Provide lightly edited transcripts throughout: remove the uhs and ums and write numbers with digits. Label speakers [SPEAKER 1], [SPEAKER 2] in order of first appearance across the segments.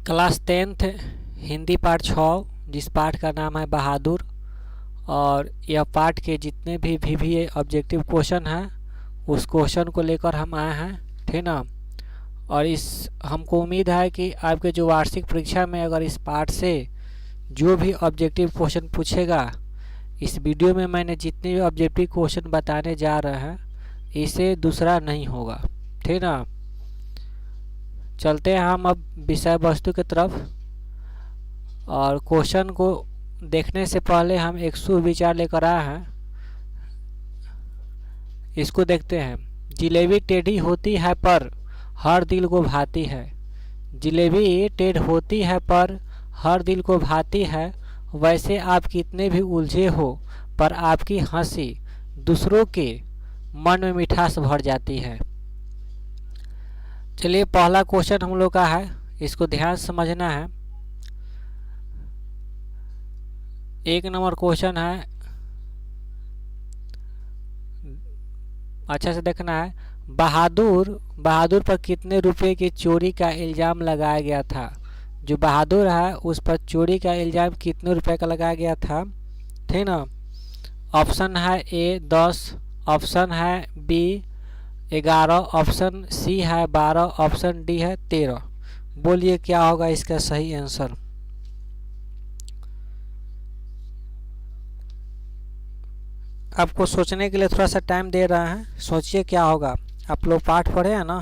[SPEAKER 1] Class 10th Hindi पाठ 6 जिस पाठ का नाम है बहादुर। और यह पाठ के जितने भी VBA ऑब्जेक्टिव क्वेश्चन हैं उस क्वेश्चन को लेकर हम आए हैं, ठीक ना। और इस हमको उम्मीद है कि आपके जो वार्षिक परीक्षा में अगर इस पाठ से जो भी ऑब्जेक्टिव क्वेश्चन पूछेगा, इस वीडियो में मैंने जितने भी ऑब्जेक्टिव क्वेश्चन बताने जा रहे हैं इसे दूसरा नहीं होगा, ठीक ना। चलते हैं हम अब विषय वस्तु की तरफ। और क्वेश्चन को देखने से पहले हम एक सुविचार लेकर आए हैं, इसको देखते हैं। जिलेबी टेढ़ी होती है पर हर दिल को भाती है। जिलेबी टेढ़ होती है पर हर दिल को भाती है। वैसे आप कितने भी उलझे हो पर आपकी हंसी दूसरों के मन में मिठास भर जाती है। चलिए पहला क्वेश्चन हम लोग का है, इसको ध्यान से समझना है। एक नंबर क्वेश्चन है, अच्छा से देखना है। बहादुर पर कितने रुपए की चोरी का इल्ज़ाम लगाया गया था। जो बहादुर है उस पर चोरी का इल्ज़ाम कितने रुपए का लगाया गया था, ठीक ना। ऑप्शन है ए 10, ऑप्शन है बी 11, ऑप्शन सी है 12, ऑप्शन डी है 13। बोलिए क्या होगा इसका सही आंसर। आपको सोचने के लिए थोड़ा सा टाइम दे रहा है, सोचिए क्या होगा। आप लोग पाठ पढ़े हैं ना,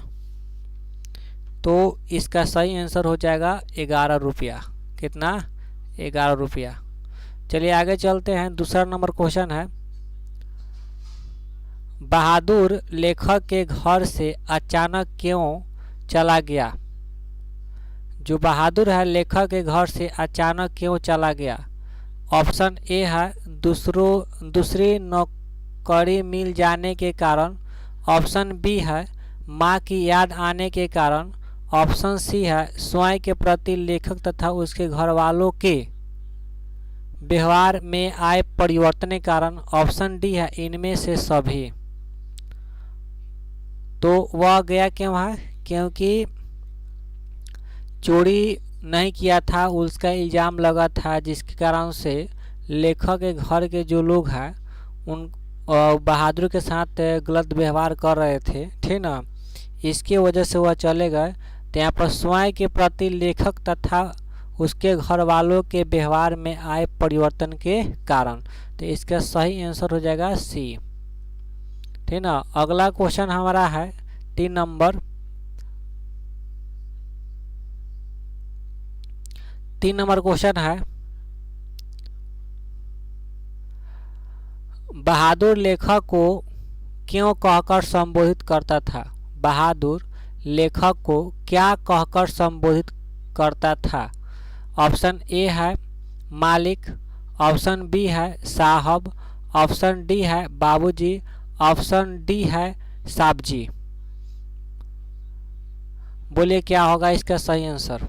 [SPEAKER 1] तो इसका सही आंसर हो जाएगा 11 रुपया। कितना? 11 रुपया। चलिए आगे चलते हैं। दूसरा नंबर क्वेश्चन है, बहादुर लेखक के घर से अचानक क्यों चला गया। जो बहादुर है लेखक के घर से अचानक क्यों चला गया। ऑप्शन ए है दूसरी नौकरी मिल जाने के कारण, ऑप्शन बी है माँ की याद आने के कारण, ऑप्शन सी है स्वयं के प्रति लेखक तथा उसके घर वालों के व्यवहार में आए परिवर्तन के कारण, ऑप्शन डी है इनमें से सभी। तो वह गया क्यों है, क्योंकि चोरी नहीं किया था, उसका इल्ज़ाम लगा था, जिसके कारण से लेखक के घर के जो लोग हैं उन बहादुर के साथ गलत व्यवहार कर रहे थे, ठीक ना। इसकी वजह से वह चले गए। तो यहाँ पर स्वयं के प्रति लेखक तथा उसके घर वालों के व्यवहार में आए परिवर्तन के कारण, तो इसका सही आंसर हो जाएगा सी, ठीक ना। अगला क्वेश्चन हमारा है 3 नंबर। 3 नंबर क्वेश्चन है, बहादुर लेखक को क्यों कहकर संबोधित करता था। बहादुर लेखक को क्या कहकर संबोधित करता था। ऑप्शन ए है मालिक, ऑप्शन बी है साहब, ऑप्शन डी है बाबूजी, ऑप्शन डी है साहब जी। बोलिए क्या होगा इसका सही आंसर।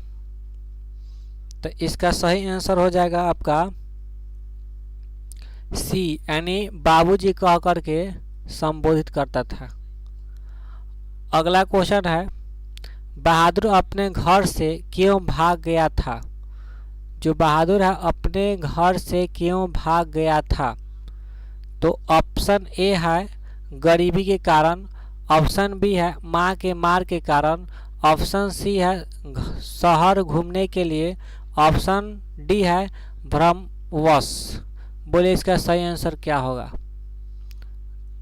[SPEAKER 1] तो इसका सही आंसर हो जाएगा आपका सी, यानी बाबूजी कह करके संबोधित करता था। अगला क्वेश्चन है, बहादुर अपने घर से क्यों भाग गया था। जो बहादुर है अपने घर से क्यों भाग गया था। तो ऑप्शन ए है गरीबी के कारण, ऑप्शन बी है माँ के मार के कारण, ऑप्शन सी है शहर घूमने के लिए, ऑप्शन डी है भ्रमवश। बोले इसका सही आंसर क्या होगा।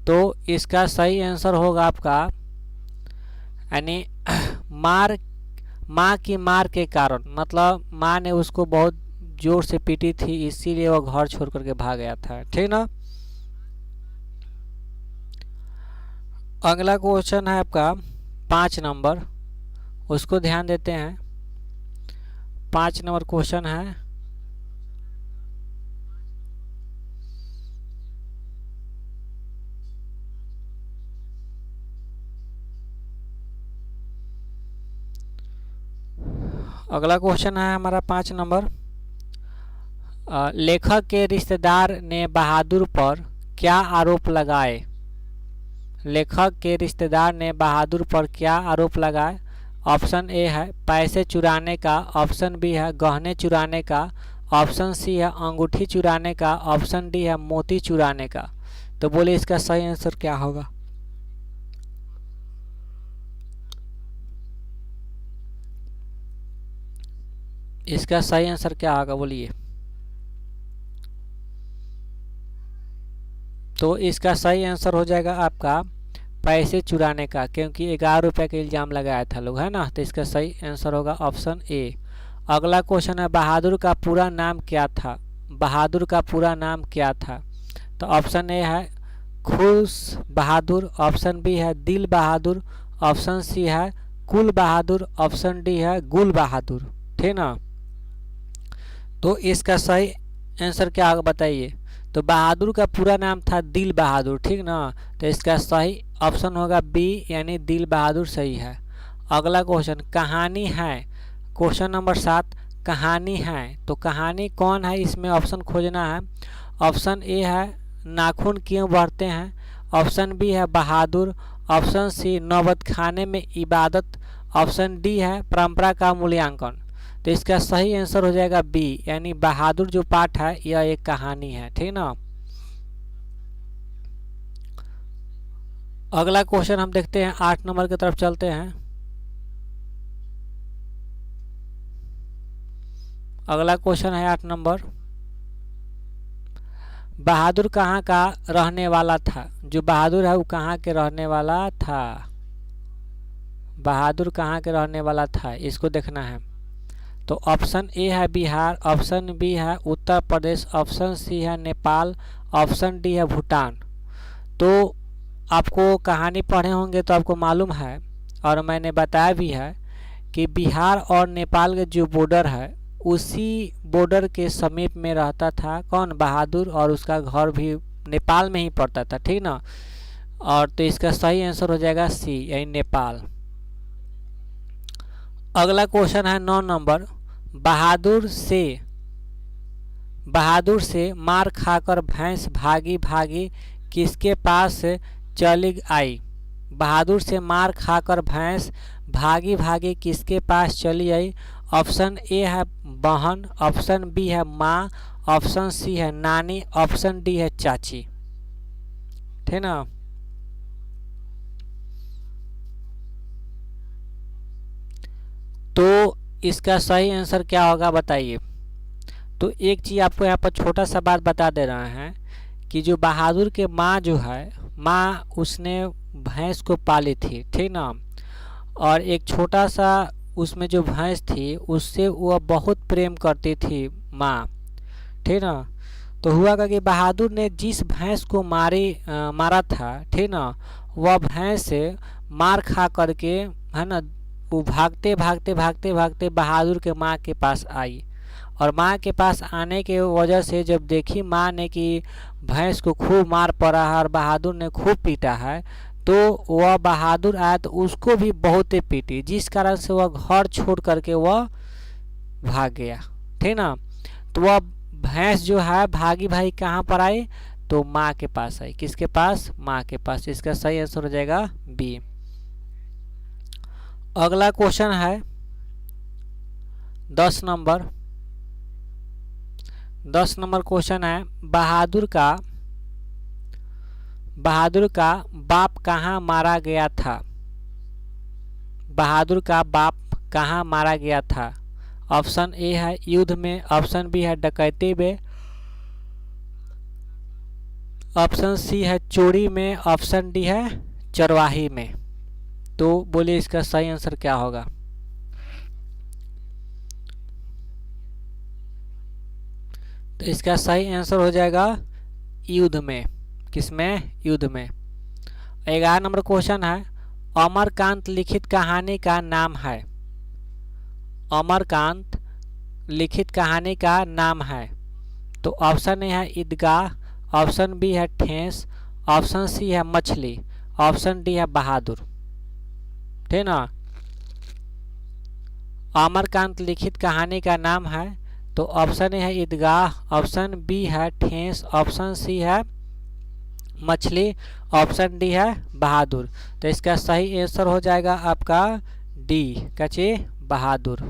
[SPEAKER 1] तो इसका सही आंसर होगा आपका, यानी माँ की मार के कारण, मतलब माँ ने उसको बहुत जोर से पीटी थी, इसीलिए वो घर छोड़ करके भाग गया था, ठीक ना। अगला क्वेश्चन है आपका 5 नंबर, उसको ध्यान देते हैं। 5 नंबर क्वेश्चन है, अगला क्वेश्चन है हमारा 5 नंबर। लेखक के रिश्तेदार ने बहादुर पर क्या आरोप लगाए। लेखक के रिश्तेदार ने बहादुर पर क्या आरोप लगाए। ऑप्शन ए है पैसे चुराने का, ऑप्शन बी है गहने चुराने का, ऑप्शन सी है अंगूठी चुराने का, ऑप्शन डी है मोती चुराने का। तो बोलिए इसका सही आंसर क्या होगा। इसका सही आंसर क्या होगा बोलिए। तो इसका सही आंसर हो जाएगा आपका पैसे चुराने का, क्योंकि 11 रुपये का इल्ज़ाम लगाया था लोग, है ना। तो इसका सही आंसर होगा ऑप्शन ए। अगला क्वेश्चन है बहादुर का पूरा नाम क्या था। बहादुर का पूरा नाम क्या था। तो ऑप्शन ए है खुश बहादुर, ऑप्शन बी है दिल बहादुर, ऑप्शन सी है कुल बहादुर, ऑप्शन डी है गुल बहादुर। ठीक ना। तो इसका सही आंसर क्या होगा बताइए। तो बहादुर का पूरा नाम था दिल बहादुर, ठीक ना। तो इसका सही ऑप्शन होगा बी यानी दिल बहादुर सही है। अगला क्वेश्चन कहानी है, क्वेश्चन नंबर 7 कहानी है। तो कहानी कौन है इसमें ऑप्शन खोजना है। ऑप्शन ए है नाखून क्यों बढ़ते हैं, ऑप्शन बी है बहादुर, ऑप्शन सी नौबत खाने में इबादत, ऑप्शन डी है परंपरा का मूल्यांकन। तो इसका सही आंसर हो जाएगा बी यानी बहादुर जो पाठ है यह एक कहानी है, ठीक ना। अगला क्वेश्चन हम देखते हैं 8 नंबर की तरफ चलते हैं। अगला क्वेश्चन है 8 नंबर बहादुर कहाँ का रहने वाला था। जो बहादुर है वो कहाँ के रहने वाला था। बहादुर कहाँ के रहने वाला था इसको देखना है। तो ऑप्शन ए है बिहार, ऑप्शन बी है उत्तर प्रदेश, ऑप्शन सी है नेपाल, ऑप्शन डी है भूटान। तो आपको कहानी पढ़े होंगे तो आपको मालूम है और मैंने बताया भी है कि बिहार और नेपाल के जो बॉर्डर है उसी बॉर्डर के समीप में रहता था कौन बहादुर, और उसका घर भी नेपाल में ही पड़ता था, ठीक ना। और तो इसका सही आंसर हो जाएगा सी यानी नेपाल। अगला क्वेश्चन है 9 नंबर बहादुर से मार खाकर भैंस भागी भागी किसके पास चली आई। बहादुर से मार खाकर भैंस भागी भागी किसके पास चली आई। ऑप्शन ए है बहन, ऑप्शन बी है माँ, ऑप्शन सी है नानी, ऑप्शन डी है चाची, ठीक ना। तो इसका सही आंसर क्या होगा बताइए। तो एक चीज़ आपको यहाँ पर छोटा सा बात बता दे रहे हैं कि जो बहादुर के माँ जो है माँ उसने भैंस को पाली थी, ठीक ना। और एक छोटा सा उसमें जो भैंस थी उससे वह बहुत प्रेम करती थी माँ, ठीक ना। तो हुआ क्या कि बहादुर ने जिस भैंस को मारा था, ठीक ना, वह भैंस मार खा करके है ना वो भागते भागते भागते भागते बहादुर के माँ के पास आई। और माँ के पास आने के वजह से जब देखी माँ ने कि भैंस को खूब मार पड़ा है और बहादुर ने खूब पीटा है, तो वह बहादुर आया तो उसको भी बहुत ही पीटी, जिस कारण से वह घर छोड़ करके वह भाग गया, ठीक ना। तो वह भैंस जो है भागी भाई कहाँ पर आई तो माँ के पास आई। किसके पास, माँ के पास। इसका सही आंसर हो जाएगा बी। अगला क्वेश्चन है 10 नंबर क्वेश्चन है बहादुर का बाप कहाँ मारा गया था। बहादुर का बाप कहाँ मारा गया था। ऑप्शन ए है युद्ध में, ऑप्शन बी है डकैती में, ऑप्शन सी है चोरी में, ऑप्शन डी है चरवाही में। तो बोलिए इसका सही आंसर क्या होगा। तो इसका सही आंसर हो जाएगा युद्ध में। किसमें, युद्ध में। 11 नंबर क्वेश्चन है अमरकांत लिखित कहानी का नाम है। अमरकांत लिखित कहानी का नाम है। तो ऑप्शन ए है ईदगाह, ऑप्शन बी है ठेस, ऑप्शन सी है मछली, ऑप्शन डी है बहादुर, ठीक ना। अमरकांत लिखित कहानी का नाम है। तो ऑप्शन ए है ईदगाह, ऑप्शन बी है ठेस, ऑप्शन सी है मछली, ऑप्शन डी है बहादुर। तो इसका सही आंसर हो जाएगा आपका डी क्या चाहिए बहादुर।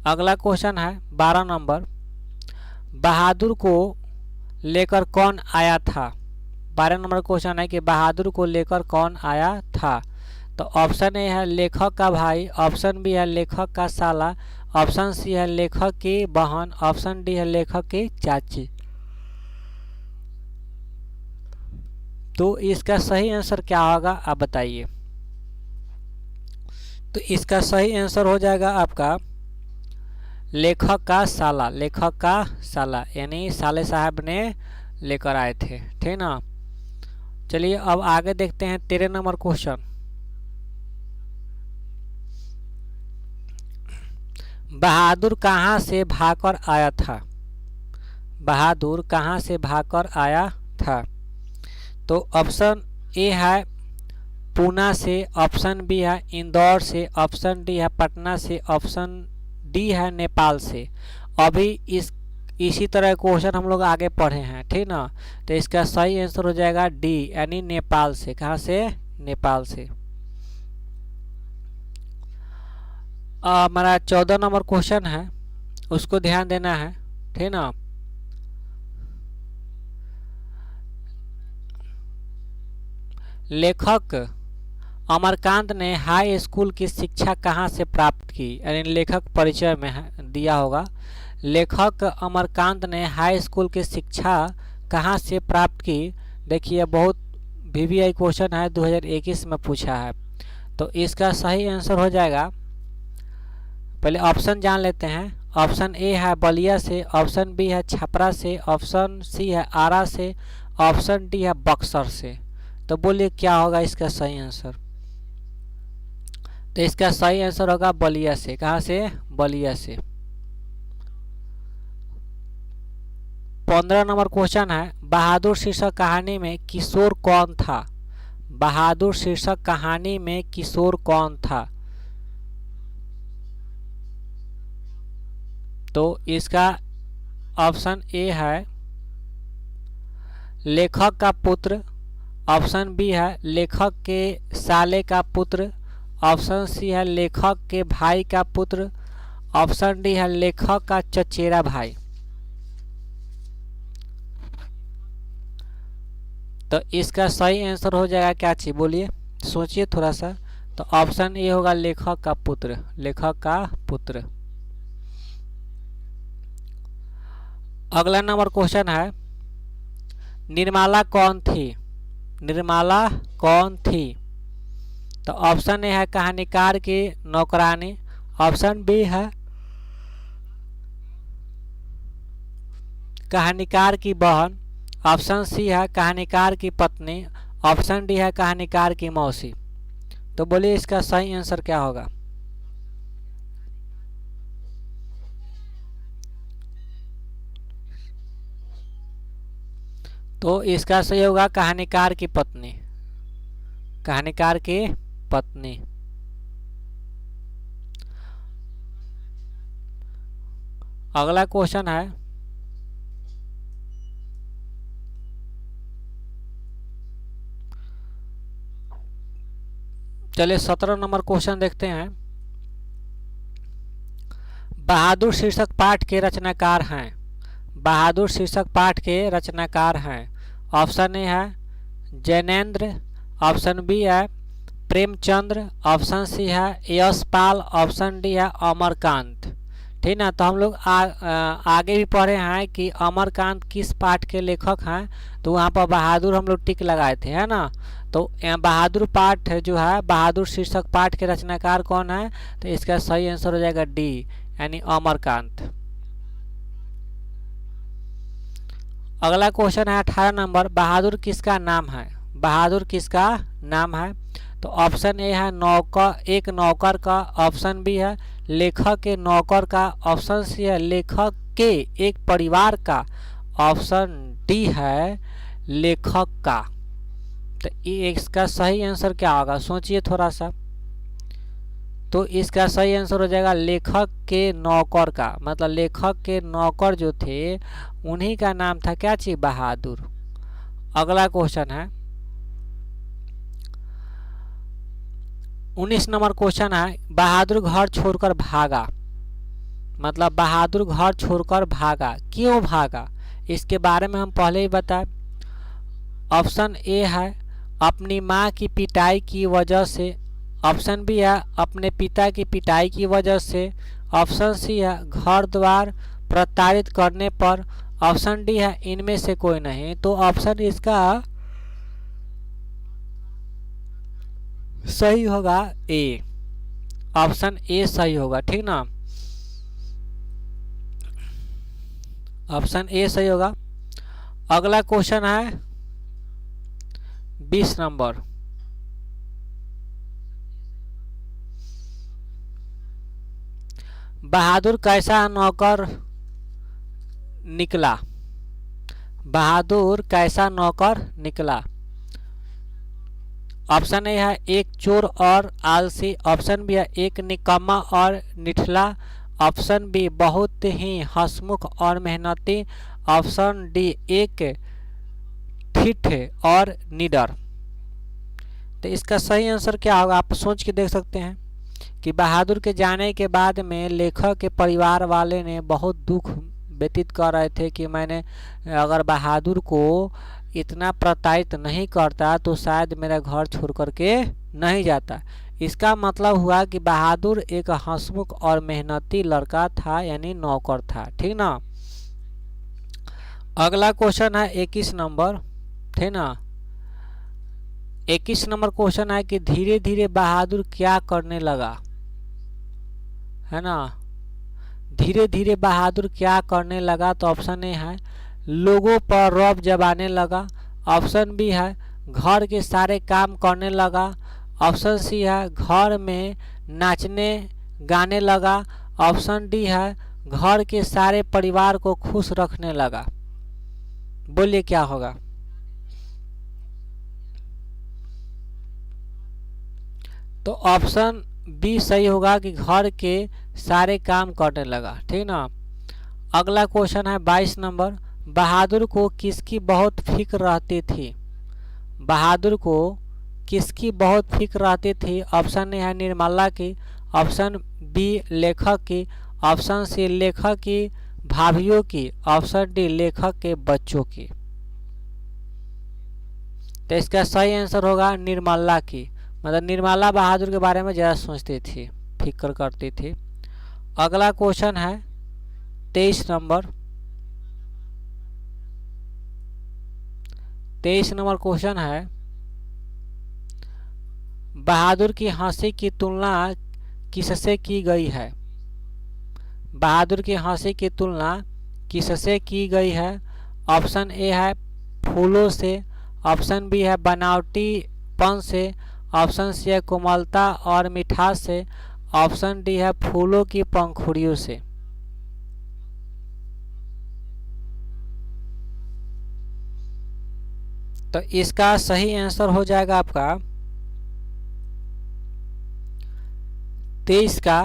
[SPEAKER 1] अगला क्वेश्चन है 12 नंबर, बहादुर को लेकर कौन आया था। 12 नंबर क्वेश्चन है कि बहादुर को लेकर कौन आया था। तो ऑप्शन ए है लेखक का भाई, ऑप्शन बी है लेखक का साला, ऑप्शन सी है लेखक की बहन, ऑप्शन डी है लेखक की चाची। तो इसका सही आंसर क्या होगा आप बताइए। तो इसका सही आंसर हो जाएगा आपका लेखक का साला, लेखक का साला यानी साले साहब ने लेकर आए थे, ठीक ना। चलिए अब आगे देखते हैं 13 नंबर क्वेश्चन। बहादुर कहाँ से भागकर आया था। बहादुर कहाँ से भागकर आया था। तो ऑप्शन ए है पूना से, ऑप्शन बी है इंदौर से, ऑप्शन डी है पटना से, ऑप्शन डी है नेपाल से। अभी इसी तरह क्वेश्चन हम लोग आगे पढ़े हैं, ठीक ना। तो इसका सही आंसर हो जाएगा डी यानी नेपाल से। कहाँ से नेपाल से। हमारा 14 नंबर क्वेश्चन है उसको ध्यान देना है, ठीक ना। लेखक अमरकांत ने हाई स्कूल की शिक्षा कहाँ से प्राप्त की, यानी लेखक परिचय में दिया होगा। लेखक अमरकांत ने हाई स्कूल की शिक्षा कहाँ से प्राप्त की। देखिए बहुत VVI क्वेश्चन है, 2021 में पूछा है। तो इसका सही आंसर हो जाएगा, पहले ऑप्शन जान लेते हैं। ऑप्शन ए है बलिया से, ऑप्शन बी है छपरा से, ऑप्शन सी है आरा से, ऑप्शन डी है बक्सर से। तो बोलिए क्या होगा इसका सही आंसर। तो इसका सही आंसर होगा बलिया से। कहाँ से बलिया से। 15 नंबर क्वेश्चन है बहादुर शीर्षक कहानी में किशोर कौन था। बहादुर शीर्षक कहानी में किशोर कौन था। तो इसका ऑप्शन ए है लेखक का पुत्र, ऑप्शन बी है लेखक के साले का पुत्र, ऑप्शन सी है लेखक के भाई का पुत्र, ऑप्शन डी है लेखक का चचेरा भाई। तो इसका सही आंसर हो जाएगा क्या चीज बोलिए, सोचिए थोड़ा सा। तो ऑप्शन ए होगा लेखक का पुत्र, लेखक का पुत्र। अगला नंबर क्वेश्चन है निर्मला कौन थी। निर्मला कौन थी। तो ऑप्शन ए है कहानीकार की नौकरानी, ऑप्शन बी है कहानीकार की बहन, ऑप्शन सी है कहानीकार की पत्नी, ऑप्शन डी है कहानीकार की मौसी। तो बोलिए इसका सही आंसर क्या होगा। तो इसका सही होगा कहानीकार की पत्नी, कहानीकार की पत्नी। अगला क्वेश्चन है चलिए 17 नंबर क्वेश्चन देखते हैं। बहादुर शीर्षक पाठ के रचनाकार हैं। बहादुर शीर्षक पाठ के रचनाकार हैं। ऑप्शन ए है जैनेन्द्र, ऑप्शन बी है प्रेमचंद्र, ऑप्शन सी है यशपाल, ऑप्शन डी है अमरकांत। ठीक ना। तो हम लोग आगे भी पढ़े हैं कि अमरकांत किस पाठ के लेखक हैं। तो वहाँ पर बहादुर हम लोग टिक लगाए थे, है ना। तो बहादुर पाठ जो है बहादुर शीर्षक पाठ के रचनाकार कौन है। तो इसका सही आंसर हो जाएगा डी यानी अमरकांत। अगला क्वेश्चन है 18 नंबर बहादुर किसका नाम है। बहादुर किसका नाम है। तो ऑप्शन ए है नौकर, एक नौकर का, ऑप्शन बी है लेखक के नौकर का, ऑप्शन सी है लेखक के एक परिवार का, ऑप्शन डी है लेखक का। तो इसका सही आंसर क्या होगा सोचिए थोड़ा सा। तो इसका सही आंसर हो जाएगा लेखक के नौकर का, मतलब लेखक के नौकर जो थे उन्हीं का नाम था क्या चीज बहादुर। अगला क्वेश्चन है 19 नंबर क्वेश्चन है बहादुर घर छोड़कर भागा। मतलब बहादुर घर छोड़कर भागा, क्यों भागा, इसके बारे में हम पहले ही बताए। ऑप्शन ए है अपनी माँ की पिटाई की वजह से, ऑप्शन बी है अपने पिता की पिटाई की वजह से, ऑप्शन सी है घर द्वार प्रताड़ित करने पर, ऑप्शन डी है इनमें से कोई नहीं। तो ऑप्शन इसका सही होगा ए, ऑप्शन ए सही होगा, ठीक ना, ऑप्शन ए सही होगा। अगला क्वेश्चन है 20 नंबर। बहादुर कैसा नौकर निकला। बहादुर कैसा नौकर निकला। ऑप्शन ए है एक चोर और आलसी, ऑप्शन बी है एक निकम्मा और निठला, ऑप्शन बी बहुत ही हंसमुख और मेहनती, ऑप्शन डी एक ठिठ और निडर। तो इसका सही आंसर क्या होगा, आप सोच के देख सकते हैं कि बहादुर के जाने के बाद में लेखक के परिवार वाले ने बहुत दुख व्यतीत कर रहे थे कि मैंने अगर बहादुर को इतना प्रताड़ित नहीं करता तो शायद मेरा घर छोड़ करके नहीं जाता। इसका मतलब हुआ कि बहादुर एक हंसमुख और मेहनती लड़का था, यानी नौकर था, ठीक ना। अगला क्वेश्चन है 21 नंबर, ठीक ना। 21 नंबर क्वेश्चन है कि धीरे धीरे बहादुर क्या करने लगा, है ना। धीरे धीरे बहादुर क्या करने लगा। तो ऑप्शन ए है लोगों पर रौब जमाने लगा, ऑप्शन बी है घर के सारे काम करने लगा, ऑप्शन सी है घर में नाचने गाने लगा, ऑप्शन डी है घर के सारे परिवार को खुश रखने लगा। बोलिए क्या होगा। तो ऑप्शन बी सही होगा कि घर के सारे काम करने लगा, ठीक ना। अगला क्वेश्चन है 22 नंबर। बहादुर को किसकी बहुत फिक्र रहती थी। बहादुर को किसकी बहुत फिक्र रहती थी। ऑप्शन ए है निर्मला की, ऑप्शन बी लेखक की, ऑप्शन सी लेखक की भाभीियों की, ऑप्शन डी लेखक के बच्चों की। तो इसका सही आंसर होगा निर्मला की। मतलब निर्मला बहादुर के बारे में ज़्यादा सोचती थी, फिक्र करती थी। अगला क्वेश्चन है 23 नंबर। 23 नंबर क्वेश्चन है बहादुर की हंसी की तुलना किससे की गई है। बहादुर की हंसी की तुलना किससे की गई है। ऑप्शन ए है फूलों से, ऑप्शन बी है बनावटीपन से, ऑप्शन सी है कोमलता और मिठास से, ऑप्शन डी है फूलों की पंखुड़ियों से। तो इसका सही आंसर हो जाएगा आपका 23 का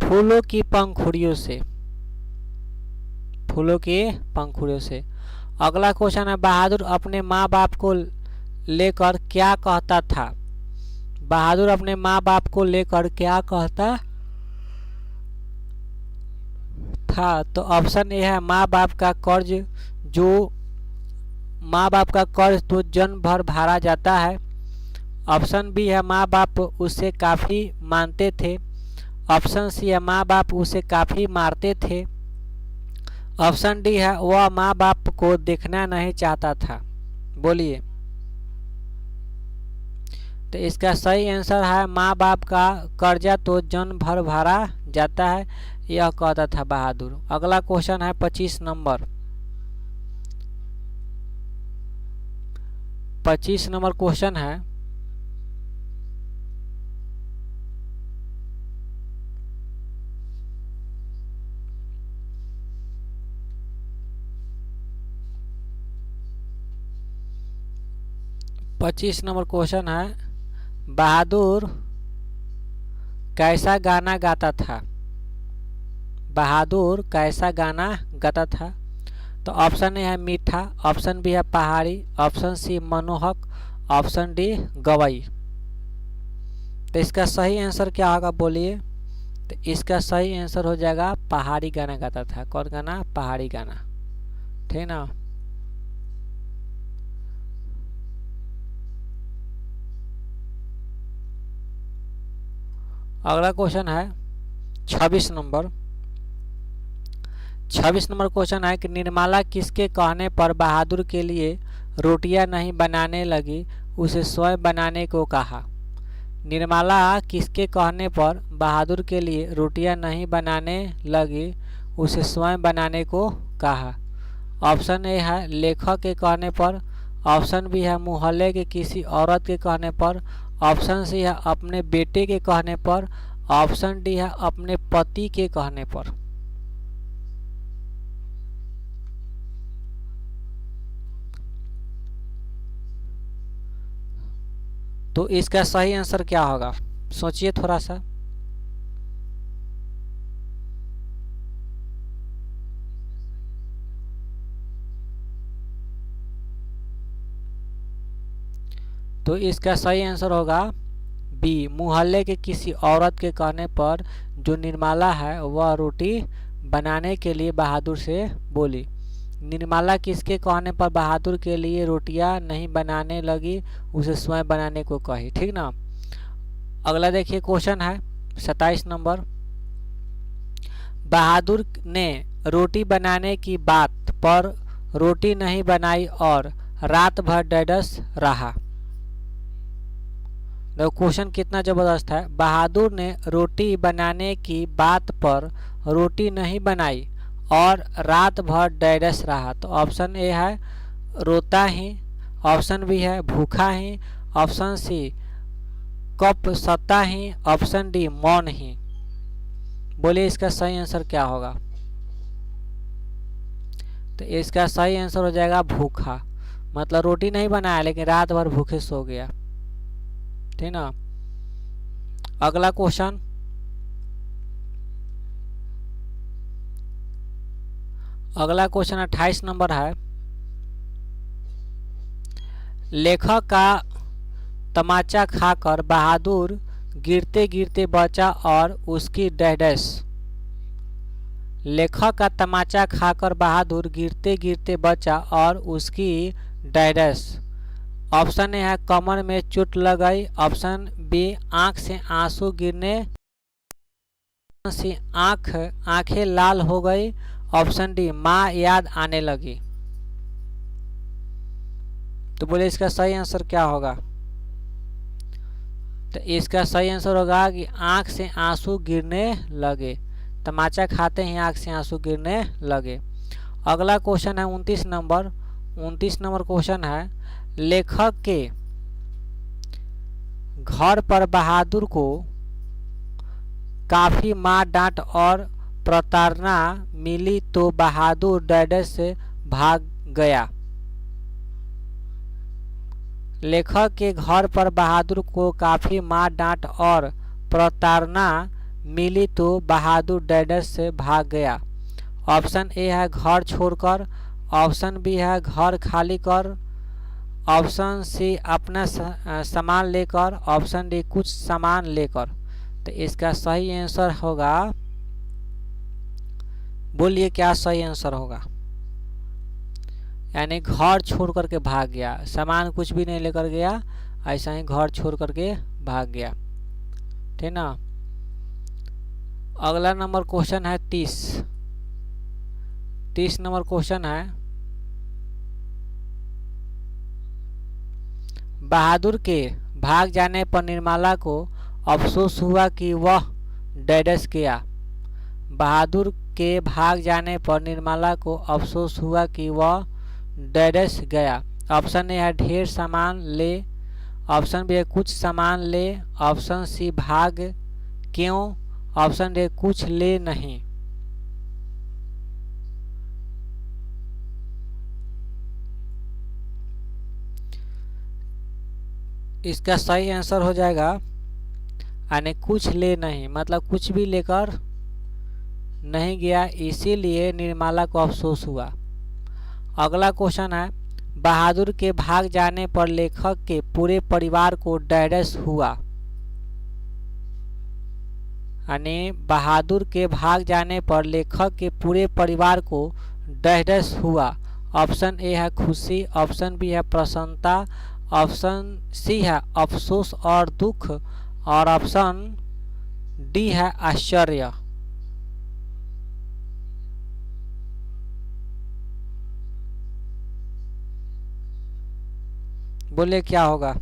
[SPEAKER 1] फूलों की पंखुड़ियों से। फूलों की पंखुड़ियों से। अगला क्वेश्चन है बहादुर अपने माँ बाप को लेकर क्या कहता था। बहादुर अपने माँ बाप को लेकर क्या कहता था। तो ऑप्शन ए है माँ बाप का कर्ज तो जन्म भर भरा जाता है, ऑप्शन बी है माँ बाप उसे काफ़ी मानते थे, ऑप्शन सी है माँ बाप उसे काफ़ी मारते थे, ऑप्शन डी है वह माँ बाप को देखना नहीं चाहता था। बोलिए। तो इसका सही आंसर है माँ बाप का कर्जा तो जन्म भर भरा जाता है, यह कहता था बहादुर। अगला क्वेश्चन है 25 नंबर। 25 नंबर क्वेश्चन है बहादुर कैसा गाना गाता था। बहादुर कैसा गाना गाता था। तो ऑप्शन ए है मीठा, ऑप्शन बी है पहाड़ी, ऑप्शन सी मनोहक, ऑप्शन डी गवई। तो इसका सही आंसर क्या होगा बोलिए। तो इसका सही आंसर हो जाएगा पहाड़ी गाना गाता था। कौन गाना? पहाड़ी गाना। ठीक ना। अगला क्वेश्चन है 26 नंबर। 26 नंबर क्वेश्चन है कि निर्मला किसके कहने पर बहादुर के लिए रोटियां नहीं बनाने लगी, उसे स्वयं बनाने को कहा। निर्मला किसके कहने पर बहादुर के लिए रोटियां नहीं बनाने लगी, उसे स्वयं बनाने को कहा। ऑप्शन ए है लेखक के कहने पर, ऑप्शन बी है मोहल्ले के किसी औरत के कहने पर, ऑप्शन सी है अपने बेटे के कहने पर, ऑप्शन डी है अपने पति के कहने पर। तो इसका सही आंसर क्या होगा सोचिए थोड़ा सा। तो इसका सही आंसर होगा बी, मोहल्ले के किसी औरत के कहने पर जो निर्मला है वह रोटी बनाने के लिए बहादुर से बोली। निर्मला किसके कहने पर बहादुर के लिए रोटियां नहीं बनाने लगी, उसे स्वयं बनाने को कही। ठीक ना। अगला देखिए क्वेश्चन है 27 नंबर। बहादुर ने रोटी बनाने की बात पर रोटी नहीं बनाई और रात भर डैडस रहा। देखो क्वेश्चन कितना जबरदस्त है। बहादुर ने रोटी बनाने की बात पर रोटी नहीं बनाई और रात भर डैडस रहा। तो ऑप्शन ए है रोता ही, ऑप्शन बी है भूखा ही, ऑप्शन सी कप सता ही, ऑप्शन डी मौन ही। बोलिए इसका सही आंसर क्या होगा। तो इसका सही आंसर हो जाएगा भूखा। मतलब रोटी नहीं बनाया लेकिन रात भर भूखे सो गया। ठीक ना। अगला क्वेश्चन अगला क्वेश्चन 28 नंबर है। लेखक का तमाचा खाकर बहादुर गिरते गिरते बचा और उसकी डैडस। लेखक का तमाचा खाकर बहादुर गिरते गिरते बचा और उसकी डैडस। ऑप्शन ए है कमर में चोट लग गई, ऑप्शन बी आंख से आंसू गिरने, सी आंखें लाल हो गई, ऑप्शन डी माँ याद आने लगी। तो बोले इसका सही आंसर क्या होगा। तो इसका सही आंसर होगा कि आंख से आंसू गिरने लगे। तमाचा खाते ही आंख से आंसू गिरने लगे। अगला क्वेश्चन है 29 नंबर। 29 नंबर क्वेश्चन है लेखक के घर पर बहादुर को काफी मार डांट और प्रताड़ना मिली तो बहादुर डैडस से भाग गया। लेखक के घर पर बहादुर को काफी मार डांट और प्रताड़ना मिली तो बहादुर डैडस से भाग गया। ऑप्शन ए है घर छोड़कर, ऑप्शन बी है घर खाली कर, ऑप्शन सी अपना सामान लेकर, ऑप्शन डी कुछ सामान लेकर। तो इसका सही आंसर होगा, बोलिए क्या सही आंसर होगा। यानी घर छोड़ करके भाग गया, सामान कुछ भी नहीं लेकर गया, ऐसा ही घर छोड़ करके भाग गया। ठीक ना। अगला नंबर क्वेश्चन है 30 नंबर क्वेश्चन है बहादुर के भाग जाने पर निर्मला को अफसोस हुआ कि वह डैडस गया। बहादुर के भाग जाने पर निर्मला को अफसोस हुआ कि वह डैडस गया। ऑप्शन ए है ढेर सामान ले, ऑप्शन बी है कुछ सामान ले, ऑप्शन सी भाग क्यों, ऑप्शन डी कुछ ले नहीं। इसका सही आंसर हो जाएगा यानी कुछ ले नहीं, मतलब कुछ भी लेकर नहीं गया, इसीलिए निर्मला को अफसोस हुआ। अगला क्वेश्चन है बहादुर के भाग जाने पर लेखक के पूरे परिवार को डैडस हुआ। यानी बहादुर के भाग जाने पर लेखक के पूरे परिवार को डैश डैश हुआ। ऑप्शन ए है खुशी, ऑप्शन बी है प्रसन्नता, ऑप्शन सी है अफसोस और दुख, और ऑप्शन डी है आश्चर्य। बोले क्या होगा?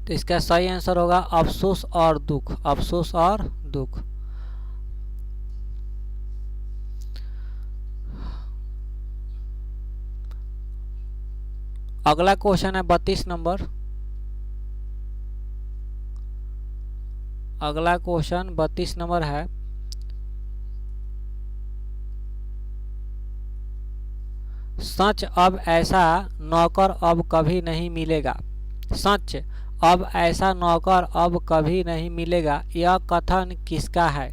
[SPEAKER 1] तो इसका सही आंसर होगा अफसोस और दुख, अफसोस और दुख। अगला क्वेश्चन है 32 नंबर। अगला क्वेश्चन 32 नंबर है, सच अब ऐसा नौकर अब कभी नहीं मिलेगा। सच अब ऐसा नौकर अब कभी नहीं मिलेगा, यह कथन किसका है?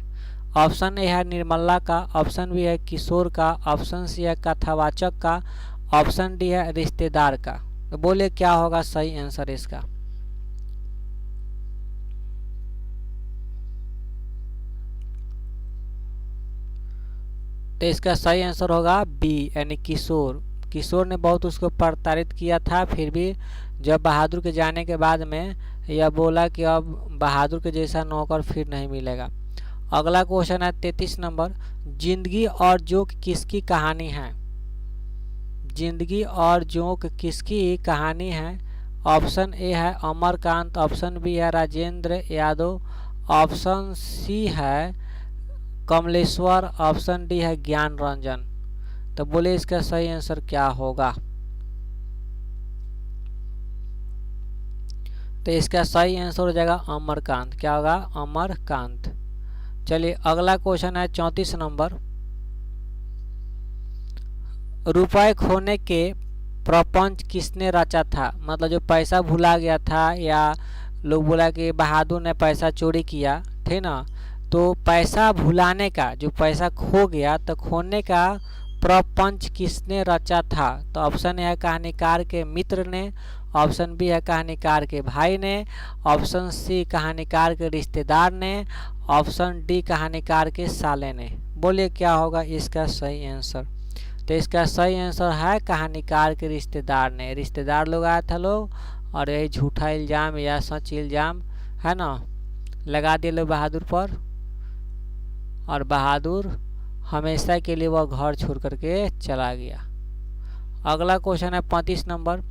[SPEAKER 1] ऑप्शन ए है निर्मला का, ऑप्शन बी है किशोर का, ऑप्शन सी है कथावाचक का, ऑप्शन डी है रिश्तेदार का। तो बोले क्या होगा सही आंसर इसका? तो इसका सही आंसर होगा बी यानी किशोर। किशोर ने बहुत उसको प्रताड़ित किया था, फिर भी जब बहादुर के जाने के बाद में यह बोला कि अब बहादुर के जैसा नौकर फिर नहीं मिलेगा। अगला क्वेश्चन है 33 नंबर, जिंदगी और जोक किसकी कहानी है? जिंदगी और जोक किसकी कहानी है? ऑप्शन ए है अमरकांत, ऑप्शन बी है राजेंद्र यादव, ऑप्शन सी है कमलेश्वर, ऑप्शन डी है ज्ञान रंजन। तो बोले इसका सही आंसर क्या होगा? तो इसका सही आंसर हो जाएगा अमरकांत। क्या होगा? अमरकांत। चलिए अगला क्वेश्चन है 34 नंबर, रुपए खोने के प्रपंच किसने रचा था? मतलब जो पैसा भुला गया था, या लोग बोला कि बहादुर ने पैसा चोरी किया, ठीक ना? तो पैसा भुलाने का, जो पैसा खो गया तो खोने का प्रपंच किसने रचा था? तो ऑप्शन ए है कहानीकार के मित्र ने, ऑप्शन बी है कहानीकार के भाई ने, ऑप्शन सी कहानीकार के रिश्तेदार ने, ऑप्शन डी कहानीकार के साले ने। बोलिए क्या होगा इसका सही आंसर? तो इसका सही आंसर है कहानीकार के रिश्तेदार ने। रिश्तेदार लोग आया था लोग, और यही झूठा इल्ज़ाम या सच इल्ज़ाम है ना लगा दिए लोग बहादुर पर, और बहादुर हमेशा के लिए वह घर छोड़ करके चला गया। अगला क्वेश्चन है 35 नंबर,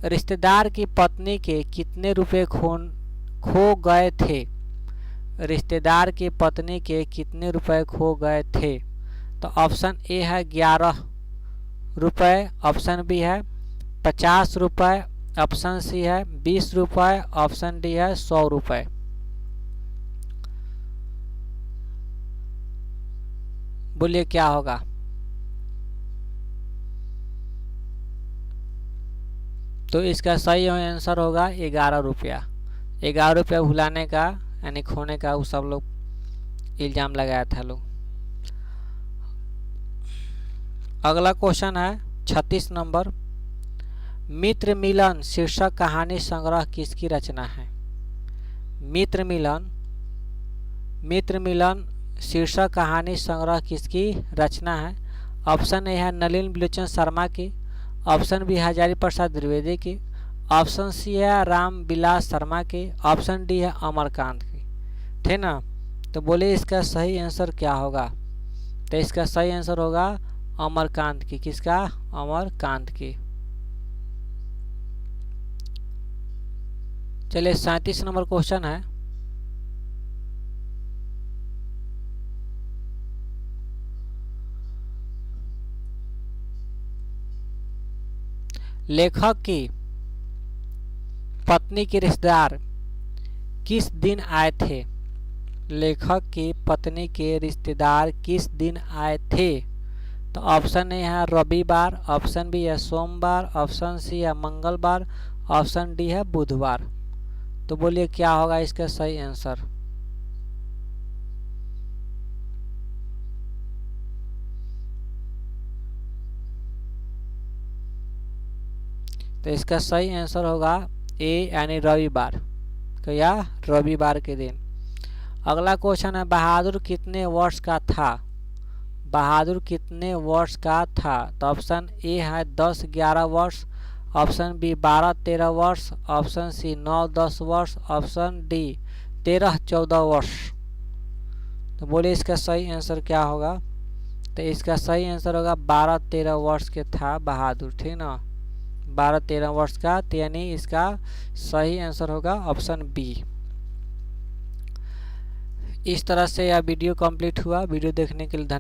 [SPEAKER 1] रिश्तेदार की पत्नी के कितने रुपए खो गए थे? रिश्तेदार की पत्नी के कितने रुपए खो गए थे? तो ऑप्शन ए है 11 रुपए, ऑप्शन बी है 50 रुपए, ऑप्शन सी है 20 रुपए, ऑप्शन डी है 100 रुपए। बोलिए क्या होगा? तो इसका सही आंसर होगा 11 रुपया। 11 रुपया भुलाने का यानी खोने का वो सब लोग इल्ज़ाम लगाया था लोग। अगला क्वेश्चन है 36 नंबर, मित्र मिलन शीर्षक कहानी संग्रह किसकी रचना है? मित्र मिलन शीर्षक कहानी संग्रह किसकी रचना है? ऑप्शन ए है नलिन बिलोचन शर्मा की, ऑप्शन बी हजारी प्रसाद द्विवेदी की, ऑप्शन सी है राम बिलास शर्मा की, ऑप्शन डी है अमरकांत की। ठीक ना? तो बोले इसका सही आंसर क्या होगा? तो इसका सही आंसर होगा अमरकांत की। किसका? अमरकांत की। चलिए 37 नंबर क्वेश्चन है, लेखक की पत्नी के रिश्तेदार किस दिन आए थे? लेखक की पत्नी के रिश्तेदार किस दिन आए थे? तो ऑप्शन ए है रविवार, ऑप्शन बी है सोमवार, ऑप्शन सी है मंगलवार, ऑप्शन डी है बुधवार। तो बोलिए क्या होगा इसका सही आंसर? तो इसका सही आंसर होगा ए यानी रविवार। तो या रविवार के दिन। अगला क्वेश्चन है बहादुर कितने वर्ष का था। बहादुर कितने वर्ष का था। तो ऑप्शन ए है 10-11 वर्ष, ऑप्शन बी 12-13 वर्ष, ऑप्शन सी 9-10 वर्ष, ऑप्शन डी 13-14 वर्ष। तो बोलिए इसका सही आंसर क्या होगा। तो इसका सही आंसर होगा 12-13 वर्ष के था बहादुर, ठीक ना, 12-13 वर्ष का, तो यानी इसका सही आंसर होगा ऑप्शन बी। इस तरह से यह वीडियो कंप्लीट हुआ। वीडियो देखने के लिए धन्यवाद।